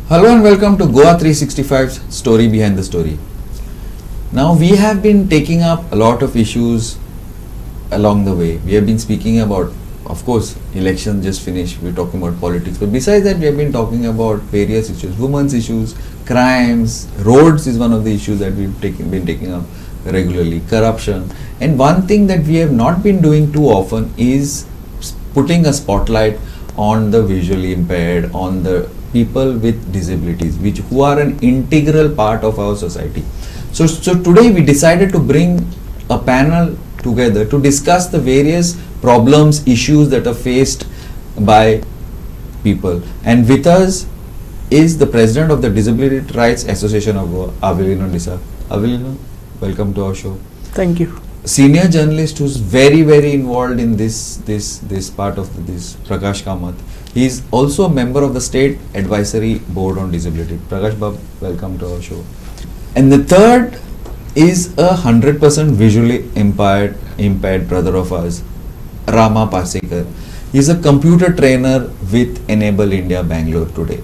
Hello and welcome to Goa 365's Story Behind the Story. Now we have been taking up a lot of issues along the way. We have been speaking about, of course, election just finished, we're talking about politics, but besides that we have been talking about various issues, women's issues, crimes, roads is one of the issues that we've been taking up regularly, corruption. And one thing that we have not been doing too often is putting a spotlight on the visually impaired, on the people with disabilities, who are an integral part of our society. So today we decided to bring a panel together to discuss the various problems, issues that are faced by people. And with us is the president of the Disability Rights Association of Goa, Avelino. Avelino, welcome to our show. Thank you. Senior journalist who's very involved in this part of this, Prakash Kamat. He is also a member of the State Advisory Board on Disability. Prakash Bab, welcome to our show. And the third is a 100% visually impaired brother of ours, Rama Parsekar. He is a computer trainer with Enable India Bangalore today.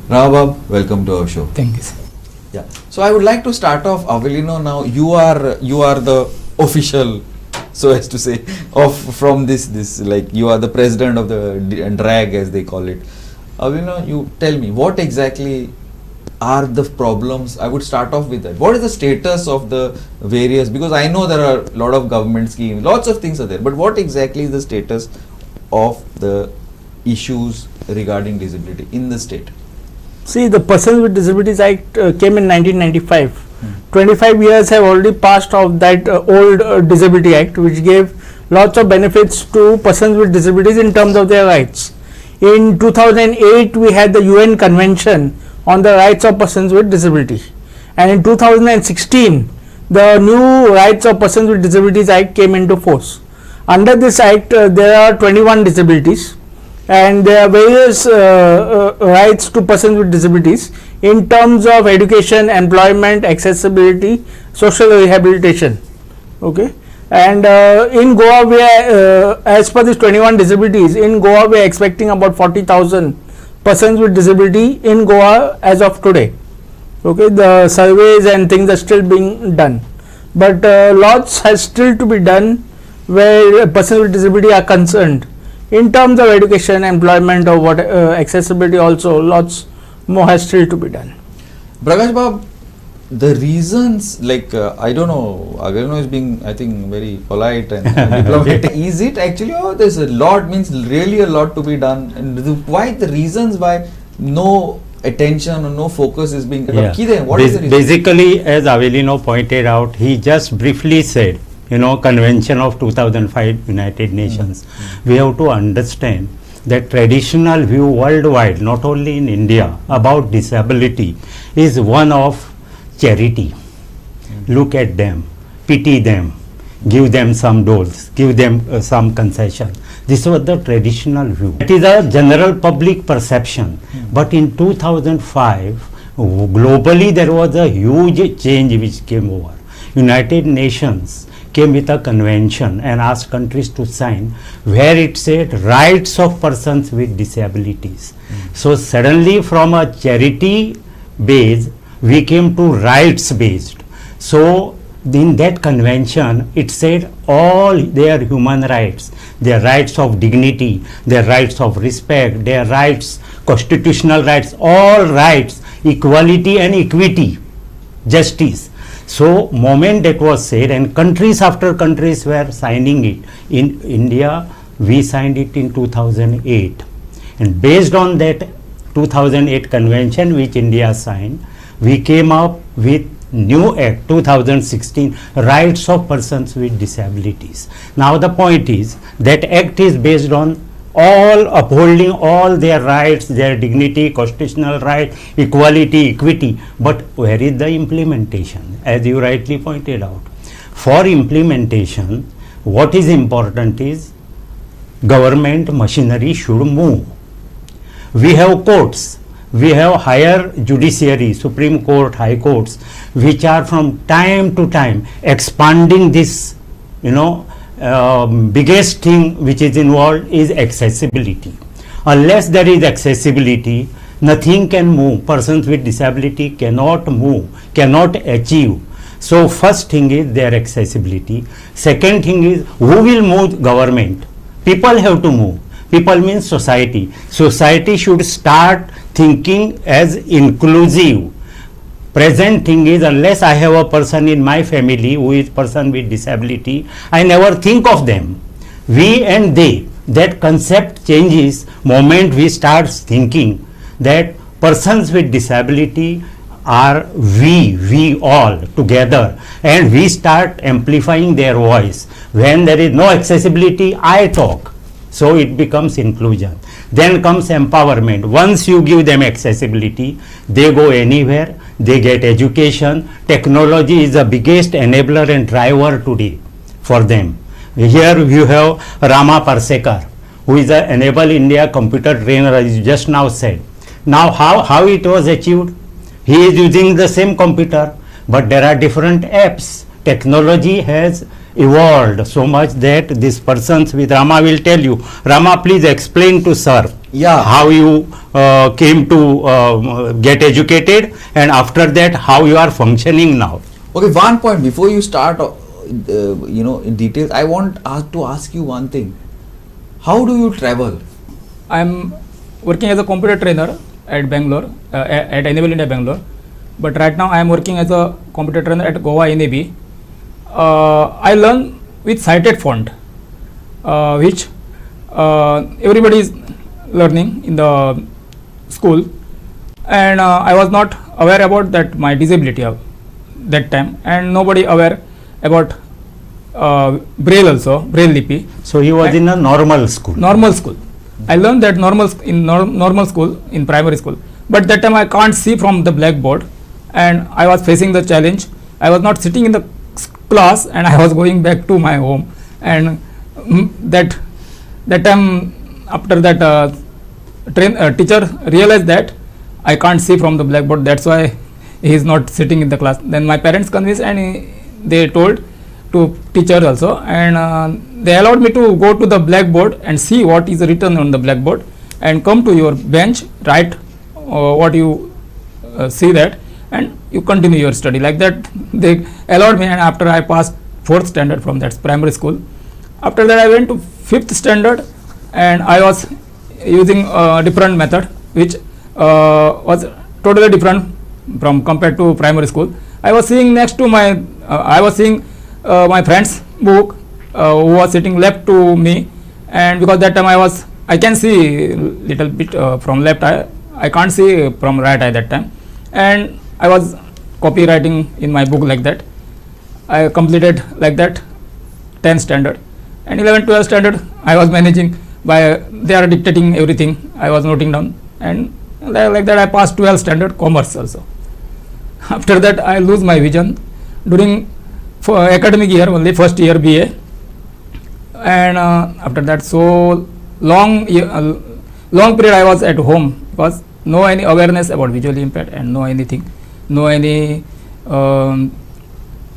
Rama Bab, welcome to our show. Thank you, sir. Yeah. So I would like to start off, Avelino. Now you are the official, so as to say, from this like you are the president of the drag, as they call it. Avelino, you tell me what exactly are the problems. I would start off with that. What is the status of the various, because I know there are a lot of government schemes, lots of things are there, but what exactly is the status of the issues regarding disability in the state? See, the Persons with Disabilities Act came in 1995. 25 years have already passed of that old Disability Act, which gave lots of benefits to persons with disabilities in terms of their rights. In 2008, we had the UN Convention on the Rights of Persons with Disability. And in 2016, the new Rights of Persons with Disabilities Act came into force. Under this Act, there are 21 disabilities. And there are various rights to persons with disabilities in terms of education, employment, accessibility, social rehabilitation. Okay, and in Goa, we are, as per these 21 disabilities, in Goa we are expecting about 40,000 persons with disability in Goa as of today. Okay, the surveys and things are still being done, but lots has still to be done where persons with disability are concerned. In terms of education, employment, or what accessibility, also lots more has still to be done. Prakash Bab, the reasons, like I don't know, Avelino is being, I think, very polite and diplomatic. Is it actually, there's a lot, means really a lot to be done, and why the reasons why no attention or no focus is being what is the reason? Basically, as Avelino pointed out, he just briefly said, Convention of 2005 United Nations. We have to understand that traditional view worldwide, not only in India, about disability is one of charity. Look at them, pity them, give them some doles, give them some concession. This was the traditional view. It is a general public perception. But in 2005, globally there was a huge change which came over. United Nations came with a convention and asked countries to sign, where it said rights of persons with disabilities. So suddenly from a charity base we came to rights based. So in that convention it said all their human rights, their rights of dignity, their rights of respect, their rights, constitutional rights, all rights, equality and equity, justice. So moment that was said, and countries after countries were signing it. In India, we signed it in 2008. And based on that 2008 convention which India signed, we came up with new act 2016, Rights of Persons with Disabilities. Now the point is that act is based on all upholding all their rights, their dignity, constitutional right, equality, equity. But where is the implementation? As you rightly pointed out, for implementation, what is important is government machinery should move. We have courts, we have higher judiciary, Supreme Court, High Courts, which are from time to time expanding this, biggest thing which is involved is accessibility. Unless there is accessibility, nothing can move. Persons with disability cannot move, cannot achieve. So first thing is their accessibility. Second thing is who will move government? People have to move. People means society. Society should start thinking as inclusive. Present thing is, unless I have a person in my family who is person with disability, I never think of them. We and they, that concept changes moment we start thinking that persons with disability are we all together, and we start amplifying their voice. When there is no accessibility, I talk. So it becomes inclusion. Then comes empowerment. Once you give them accessibility, they go anywhere, they get education. Technology is the biggest enabler and driver today for them. Here you have Rama Parsekar, who is the Enable India computer trainer, as you just now said. Now how it was achieved? He is using the same computer, but there are different apps. Technology has evolved so much that these persons with Rama will tell you. Rama, please explain to sir how you came to get educated, and after that how you are functioning now. Okay, one point before you start, in details, I want to ask you one thing. How do you travel? I am working as a computer trainer at Bangalore, at Enable India Bangalore. But right now I am working as a computer trainer at Goa NAB. I learn with sighted font, which everybody is learning in the school, and I was not aware about that my disability of that time, and nobody aware about Braille also, Braille Lipi. So he was in a normal school. Normal school. I learned that normal school in primary school, but that time I can't see from the blackboard, and I was facing the challenge. I was not sitting in the class, and I was going back to my home, and that time after that teacher realized that I can't see from the blackboard, that's why he is not sitting in the class. Then my parents convinced, and they told to teacher also, and they allowed me to go to the blackboard and see what is written on the blackboard, and come to your bench, write what you see that, and you continue your study. Like that they allowed me, and after I passed 4th standard from that primary school. After that I went to 5th standard, and I was using a different method, which was totally different from compared to primary school. I was seeing next to my my friend's book, who was sitting left to me, and because that time I can see little bit from left eye, I can't see from right eye that time, and I was copywriting in my book like that. I completed like that 10th standard, and 11th 12th standard I was managing by they are dictating everything, I was noting down, and like that I passed 12th standard commerce also. After that I lose my vision during academic year, only first year BA, and after that so long period I was at home, because no any awareness about visually impaired, and no anything, no any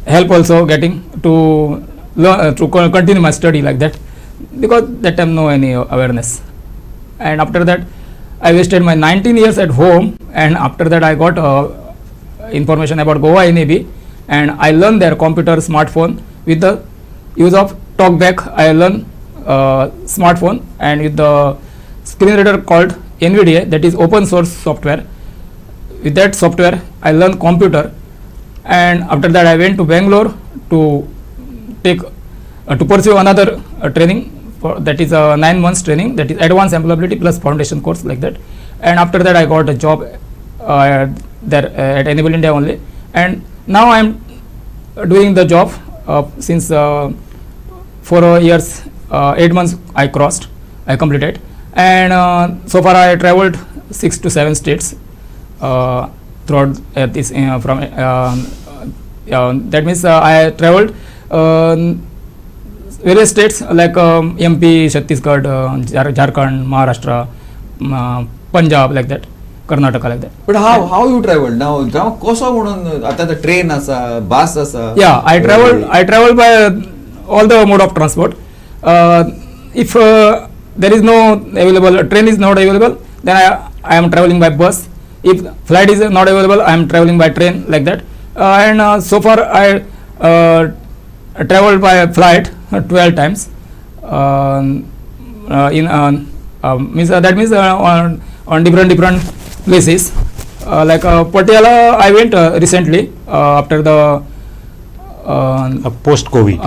help also getting to learn, to continue my study like that, because that time no any awareness. And after that I wasted my 19 years at home, and after that I got information about Goa NAB, and I learned their computer smartphone with the use of talkback. I learned smartphone, and with the screen reader called NVDA, that is open source software. With that software I learned computer, and after that I went to Bangalore to take to pursue another training, that is a 9 months training, that is advanced employability plus foundation course like that. And after that I got a job there at Enable India only, and now I am doing the job since 4 years, 8 months I completed, and so far I traveled 6 to 7 states throughout this from that means I traveled various states like MP, Chhattisgarh, Jharkhand, Maharashtra, Punjab, like that, Karnataka, like that. But how you traveled now? Kosa म्हणून आता the train असा, bus असा. Yeah, I travel by all the mode of transport. If there is no available, train is not available, then I am traveling by bus. If flight is not available, I am traveling by train, like that. And so far I traveled by flight 12 times. That means on different places. Like Patiala, I went recently after the post-COVID.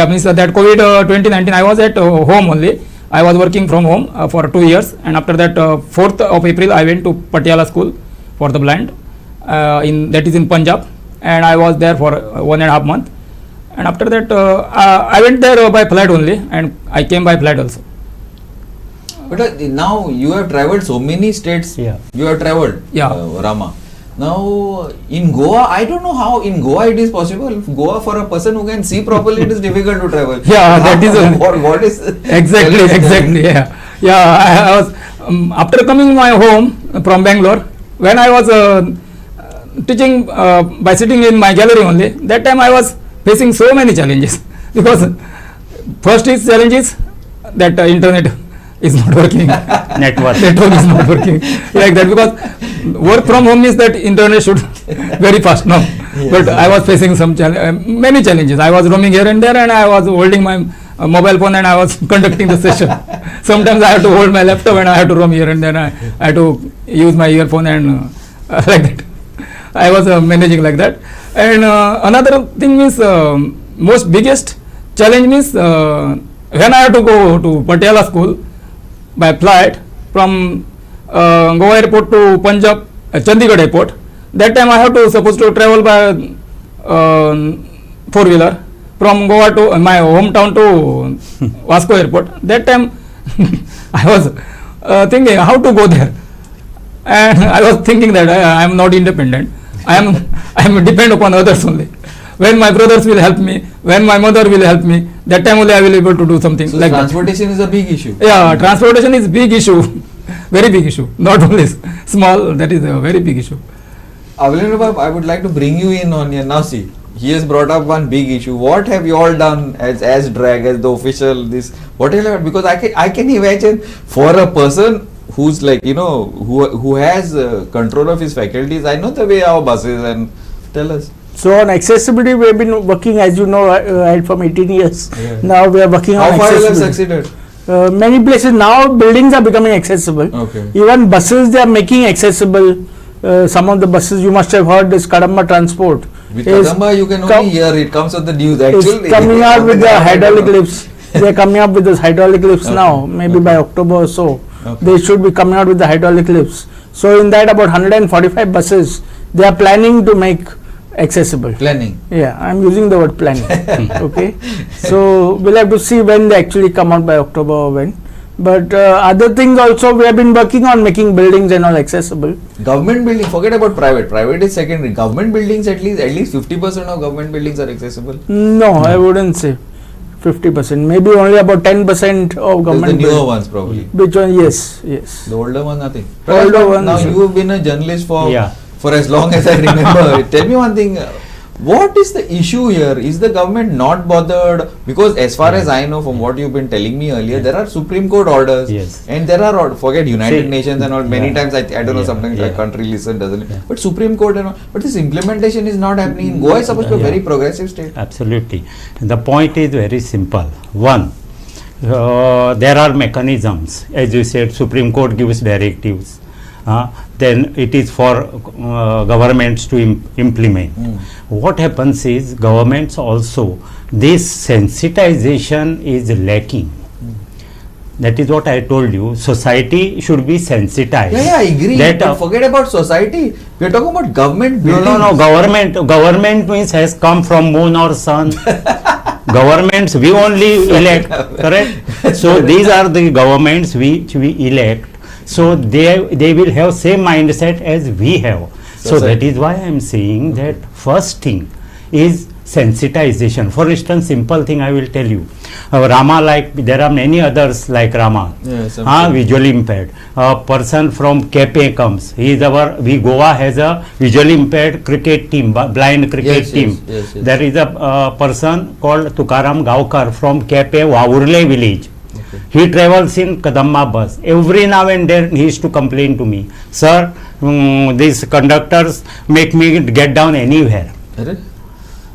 Means that COVID 2019, I was at home only. I was working from home for 2 years, and after that 4th of April I went to Patiala school for the blind, that is in Punjab, and I was there for 1.5 months, and after that I went there by flight only, and I came by flight also. But now you have traveled so many states. Yeah. You have traveled, Rama. Now in Goa, I don't know how in Goa it is possible. Goa, for a person who can see properly, it is difficult to travel. Yeah, that is what is exactly. Yeah. I was after coming my home from Bangalore, when I was teaching by sitting in my gallery only. That time I was facing so many challenges because first is challenge is that internet is not working. Network is not working, like that, because work from home means that internet should very fast now. Yes, but I was facing some many challenges. I was roaming here and there, and I was holding my mobile phone and I was conducting the session. Sometimes I have to hold my laptop and I have to roam here and then I have to use my earphone and like that. I was managing like that. And another thing is most biggest challenge means when I have to go to Patiala school by flight from Goa airport to Punjab, Chandigarh airport. That time I have to supposed to travel by 4-wheeler from Goa to my hometown to Vasco airport. That time I was thinking how to go there, and I was thinking that I am not independent. I am depend upon others only. When my brothers will help me, when my mother will help me, that time only I will be able to do something. So like transportation is a big issue. Yeah, transportation is big issue, very big issue. Not only small, that is a very big issue. Avelino, I would like to bring you in on here. Now see, he has brought up one big issue. What have you all done as drag, as the official, this, whatever? Because I can imagine for a person who's like, who has control of his faculties. I know the way our buses, and tell us. So on accessibility, we have been working, as you know, right from 18 years. Yeah. Now we are working on How far you have accessibility. succeeded? Many places now buildings are becoming accessible. Okay. Even buses they are making accessible. Some of the buses you must have heard this Kadamba Transport. With Kadamba you can only hear it comes on the news. Actually, it's coming out with the hydraulic lifts. They are coming up with those hydraulic lifts now. Maybe by October or so. Okay. They should be coming out with the hydraulic lifts. So in that about 145 buses they are planning to make accessible. Planning. Yeah, I am using the word planning. Okay, so we'll have to see when they actually come out, by October or when. But other things also we have been working on making buildings and all accessible. Government building, forget about private. Private is secondary. Government buildings, at least 50% of government buildings are accessible. No, I wouldn't say 50%. Maybe only about 10% of government. The newer ones probably. Which one? Yes. The older one, nothing. Older ones. Now you have been a journalist Yeah. for as long as I remember. Tell me one thing. What is the issue here? Is the government not bothered? Because as far as I know, from what you've been telling me earlier, there are Supreme Court orders, Yes. and there are forget United See, Nations and all. Many times I don't know, sometimes I can't really listen, doesn't it? But Supreme Court and all. But this implementation is not happening. In Goa is supposed to be a very progressive state. Absolutely. The point is very simple. One, there are mechanisms. As you said, Supreme Court gives directives. Then it is for governments to implement. What happens is governments also, this sensitization is lacking. That is what I told you. Society should be sensitized. Yeah, I agree. That, But forget about society. We are talking about government buildings. No. Government means has come from moon or sun. Governments we only elect, correct? So these are the governments which we elect. So they will have same mindset as we have. So that is why I am saying that first thing is sensitization. For instance, simple thing I will tell you. Rama, like there are many others like Rama, visually impaired. A person from Kepe comes. He is Goa has a visually impaired cricket team, blind cricket team. Yes. There is a person called Tukaram Gaokar from Kepe Wavurle village. Okay. He travels in Kadamma bus. Every now and then he used to complain to me, sir, these conductors make me get down anywhere. Arre?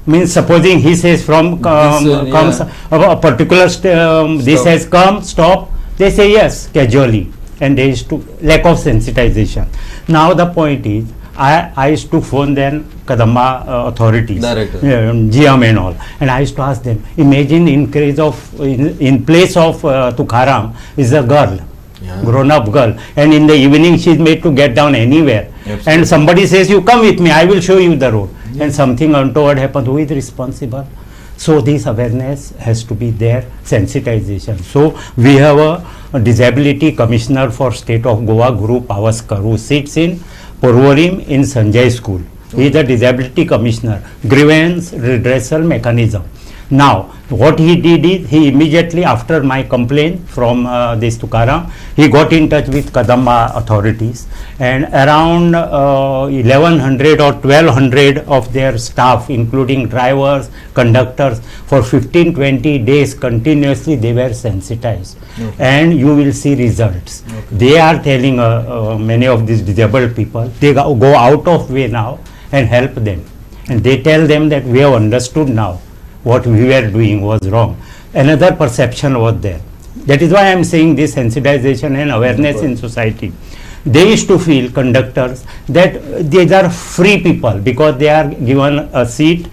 Means supposing he says from comes a particular this has come, stop, they say yes casually, and there is to lack of sensitization. Now the point is, I used to phone then Kadamma authorities, Director. GM and all, and I used to ask them, imagine in place of Tukaram is a girl, Yeah. grown up girl, and in the evening she is made to get down anywhere. Absolutely. And somebody says, you come with me, I will show you the road, and something untoward happens, who is responsible? So this awareness has to be there, sensitization. So we have a disability commissioner for state of Goa, Guru Pavaskar, who sits in Porvorim in Sanjay school. He is the disability commissioner, grievance redressal mechanism. Now, what he did is, he immediately after my complaint from this Tukaram, he got in touch with Kadamma authorities, and around 1100 or 1200 of their staff, including drivers, conductors, for 15-20 days continuously they were sensitized. Okay. And you will see results. Okay. They are telling many of these disabled people, they go out of way now and help them. And they tell them that we have understood now what we were doing was wrong. Another perception was there. That is why I am saying this sensitization and awareness in society. They used to feel, conductors, that these are free people because they are given a seat,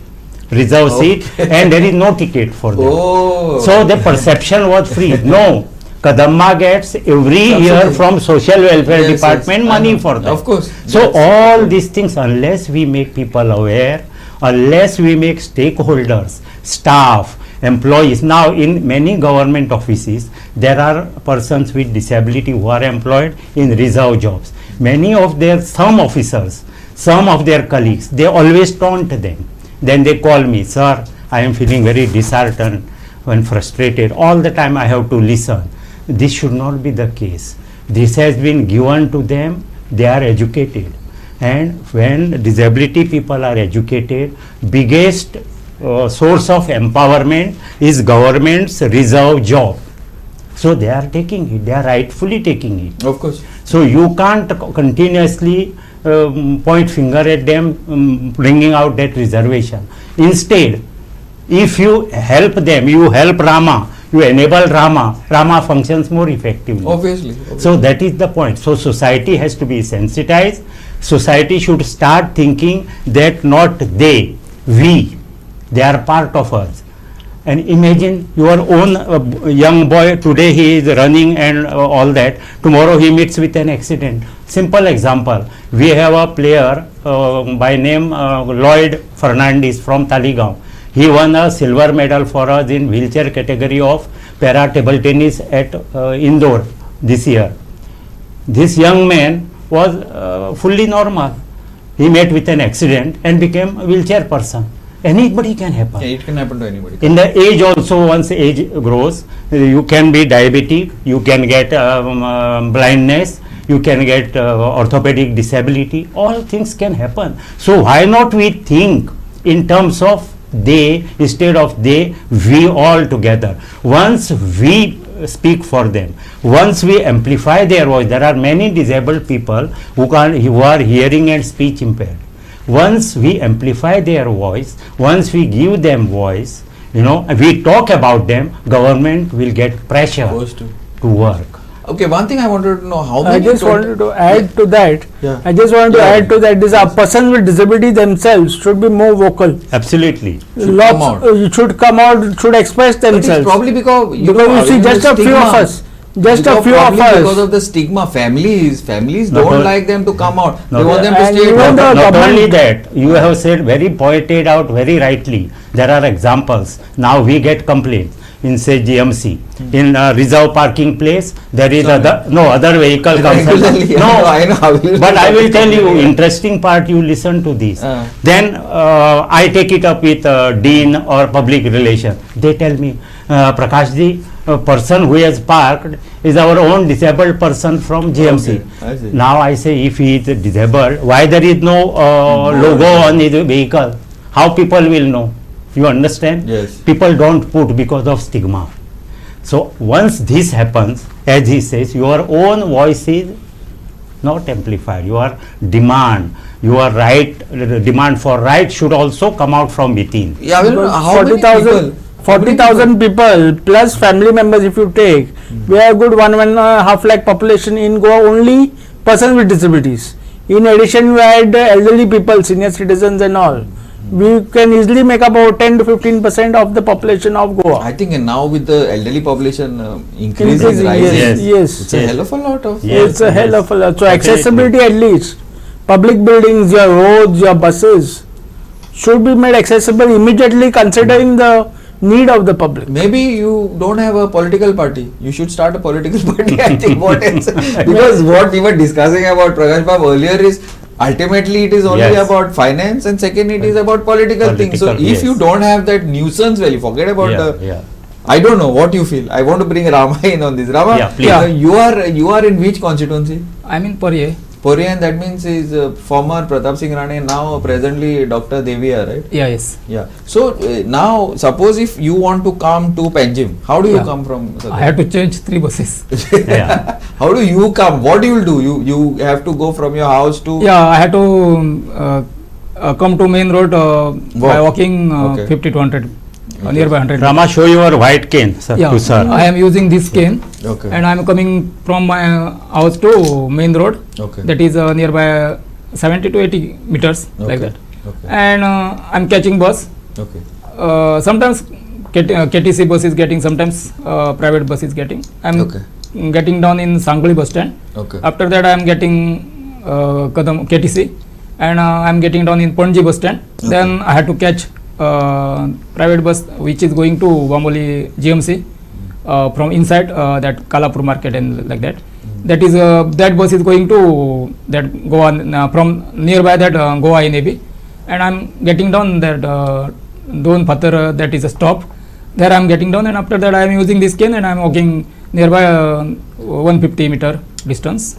reserve seat, and there is no ticket for them. Oh. So the perception was free. No, Kadamma gets every year from social welfare Yes, department yes, I money know. for them. Of course. So Yes. all these things, unless we make people aware, unless we make stakeholders, staff, employees. Now in many government offices, there are persons with disability who are employed in reserve jobs. Many of some officers, some of their colleagues, they always taunt them. Then they call me, sir, I am feeling very disheartened and frustrated. All the time I have to listen. This should not be the case. This has been given to them, they are educated. And when disability people are educated, biggest source of empowerment is government's reserve job. So they are taking it, they are rightfully taking it. Of course. So you can't continuously point finger at them bringing out that reservation. Instead, if you help them, you help Rama, you enable Rama functions more effectively. Obviously. So that is the point. So society has to be sensitized. Society should start thinking that not they, we, they are part of us. And imagine your own young boy, today he is running and all that, tomorrow he meets with an accident. Simple example, we have a player by name Lloyd Fernandez from Taligaon. He won a silver medal for us in wheelchair category of para table tennis at Indore this year. This young man was fully normal. He met with an accident and became a wheelchair person. Anybody can happen. Yeah, it can happen to anybody. In the age also, once age grows, you can be diabetic, you can get blindness, you can get orthopedic disability, all things can happen. So why not we think in terms of they instead of they, we all together. Once we speak for them, once we amplify their voice, there are many disabled people who are hearing and speech impaired. Once we amplify their voice, once we give them voice, we talk about them, government will get pressure Supposed to work. Okay, one thing I wanted to know, how I many just wanted to add to that. Yeah. I just wanted to Yeah. add to that. This persons with disability themselves should be more vocal. Absolutely. Should come out. Should come out. Should express But it's themselves. probably because You see, just a few of us. Just a few of because us. of the stigma. Families Not don't all- like them to come out. They Not want them to and stay even at home. the Not government- only that, you have said very pointed out very rightly. There are examples. Now we get complaints in say GMC. In reserve parking place, there is other vehicle comes. Regularly, No, I know. but I will tell you, interesting part, you listen to this. Then I take it up with Dean or public relation. They tell me, Prakash ji, a person who has parked is our own disabled person from GMC. Okay, I see. Now I say, if he is disabled, why there is no logo on his vehicle? How people will know? You understand? Yes. People don't put because of stigma. So once this happens, as he says, your own voice is not amplified. Your demand for right should also come out from within. Yeah, well, how many 40,000 people? 40,000 people plus family members if you take, we have good 1.5 lakh population in Goa, only persons with disabilities. In addition, we had elderly people, senior citizens and all. We can easily make about 10 to 15% of the population of Goa. I think now with the elderly population increasing, Increasing, rising, yes, yes. it's a hell of a lot of. Yes. It's a hell of a lot. So Definitely. accessibility at least, public buildings, your roads, your buses should be made accessible immediately considering the need of the public. Maybe you don't have a political party. You should start a political party. I think what else? Because what we were discussing about Prakash Bab earlier is ultimately it is only Yes. about finance, and second it is about political things. So Political, if you yes. don't have that nuisance value, forget about the. Yeah. I don't know what you feel. I want to bring Rama in on this. Rama, Yeah, please. you are in which constituency? I'm in Poriye. Poriyan, that means is former Pratap Singh Rane, now presently Dr. Devia, right? Yeah, yes. Yeah. So now suppose if you want to come to Panjim, how do you Yeah. come from? I had to change 3 buses. Yeah. How do you come? What you will do? You have to go from your house to. Yeah, I had to come to main road by walking Okay. 50 to 100, nearby 100. Rama, show your white cane, sir, Yeah, to sir. I am using this cane, Okay. and I am coming from my house to main road. Okay. That is nearby 70 to 80 meters, like Okay. that. Okay. And I'm catching bus. Okay. Sometimes KTC bus is getting, sometimes private bus is getting. I'm Okay. getting down in Sangli bus stand. Okay. After that, I am getting Kadam KTC, and I am getting down in Panji bus stand. Okay. Then I had to catch private bus which is going to Bamboli GMC from inside that Kalapur market and like that. That is that bus is going to that Goa from nearby that Goa NAB, and I am getting down that Don Pathar, that is a stop. There I am getting down, and after that I am using this cane and I am walking nearby 150 meter distance.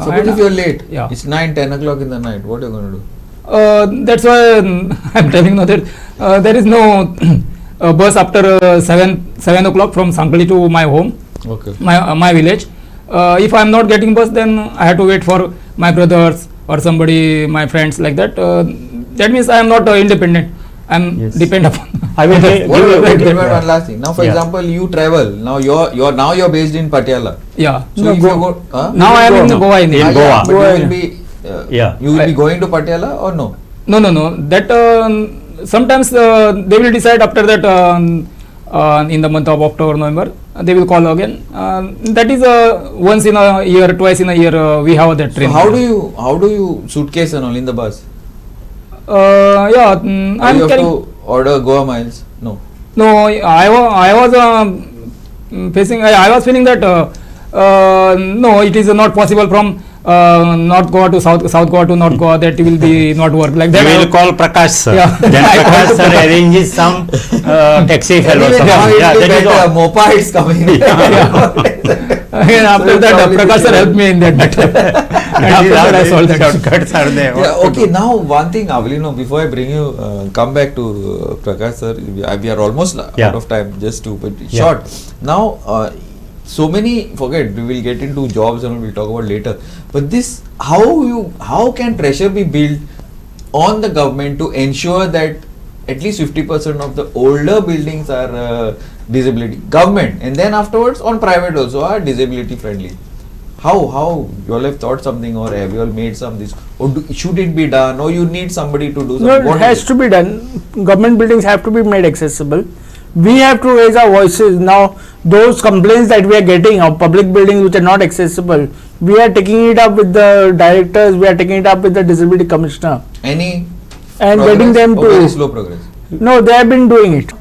Suppose if you are late, yeah. it's 9-10 o'clock in the night, what are you going to do? That's why I'm telling you that there is no bus after 7 o'clock from Sangli to my home, Okay. my village. If I'm not getting bus, then I have to wait for my brothers or somebody, my friends, like that. That means I am not independent. I'm Yes. depend upon. I will give Wait, you wait, one last thing. Now, for Yeah. example, you travel. Now you're based in Patiala. Yeah. So No, if Goa. you go, huh? Now I am in No. Goa. In Ah, Goa. yeah, but Goa, you yeah. will be. Yeah. You will be going to Patiala or no? No. That sometimes they will decide after that in the month of October, November. They will call again. That is once in a year, twice in a year. We have that So train. how do you suitcase and all in the bus? Yeah, Or I'm you have carrying. to order Goa miles? No. No, I was facing. I was feeling that no, it is not possible from North Goa to South Goa to North Goa. That will be not work like that. You will call Prakash sir. Yeah. Then Prakash sir arranges some taxi fellow. Anyway, now it Yeah, will be that is better. all. Mopa is coming. And after So that, probably Prakash sir should- helped me in that matter. And after that, I solved that. Shortcuts are there. Yeah, okay. Now one thing, Avelino, before I bring you, come back to Prakash sir, we are almost Yeah. out of time. Just to but Yeah. short. Now, so many. Forget. We will get into jobs and we'll talk about later. But this, how can pressure be built on the government to ensure that at least 50% of the older buildings are disability government, and then afterwards on private also are disability friendly? How you all have thought something, or have you all made some this, or should it be done, or you need somebody to do something? No, What it has is to be done. Government buildings have to be made accessible. We have to raise our voices. Now, those complaints that we are getting of public buildings which are not accessible, we are taking it up with the directors, we are taking it up with the disability commissioner, any and progress getting them or very to. slow progress? No, they have been doing it.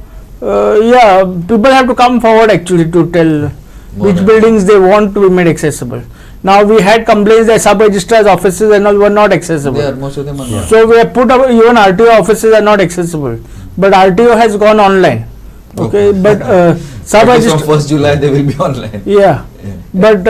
Yeah, people have to come forward actually to tell which than- buildings they want to be made accessible. Now, we had complaints that sub-registrars offices and all were not accessible. They are, most of them are not. So we have put up, even RTO offices are not accessible, but RTO has gone online. Okay, but At least sub-registrar, from 1st July they will be online. yeah, Yeah. but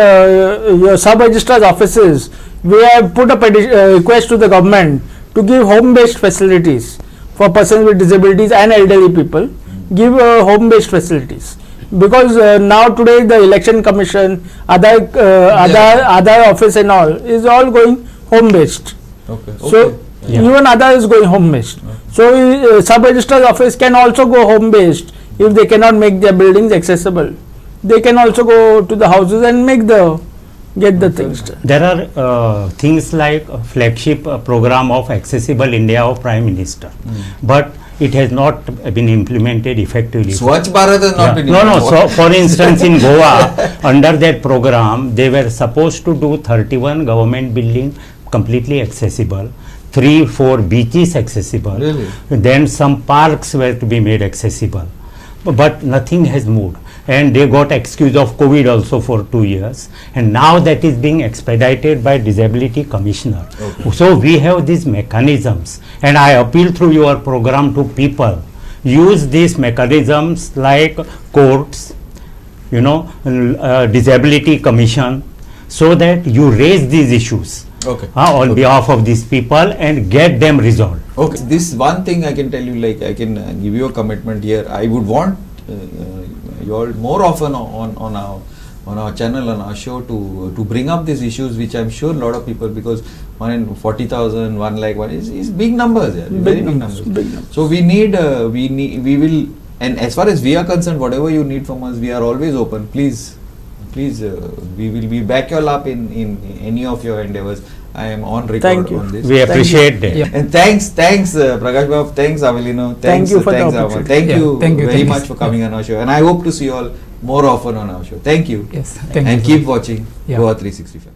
your sub-registrar's offices, we have put a request to the government to give home-based facilities for persons with disabilities and elderly people. Give home-based facilities, because now today the election commission, other office and all is all going home based. Okay. So Yeah. even other is going home based. So sub registrar's office can also go home based if they cannot make their buildings accessible. They can also go to the houses and get the things done. There are things like a flagship program of Accessible India of Prime Minister, but it has not been implemented effectively. Swachh Bharat has not been No, implemented. so for instance, in Goa, under that program, they were supposed to do 31 government buildings completely accessible, 3-4 beaches accessible, Really? then some parks were to be made accessible, but nothing has moved. And they got excuse of COVID also for 2 years, and now that is being expedited by Disability Commissioner. Okay. So we have these mechanisms, and I appeal through your program to people, use these mechanisms like courts, Disability Commission, so that you raise these issues Okay. on Okay. behalf of these people and get them resolved. Okay, this one thing I can tell you, like I can give you a commitment here. I would want you all more often on our channel, on our show, to bring up these issues, which I'm sure a lot of people, because 1 in 40,000, 1 lakh, is big numbers, yeah, very big numbers. Big numbers. So we will, and as far as we are concerned, whatever you need from us, we are always open. Please, we will be back your up in any of your endeavors. I am on record Thank you. on this. We appreciate that. Yeah. And thanks, Prakash Babu, thanks Avelino, Thank you for the thanks Rama. opportunity. Thank Yeah, you thank you, very thank you. much for coming on our show, and I hope to see you all more often on our show. Thank you, Yes, thank and you. keep watching Yeah. Goa 365.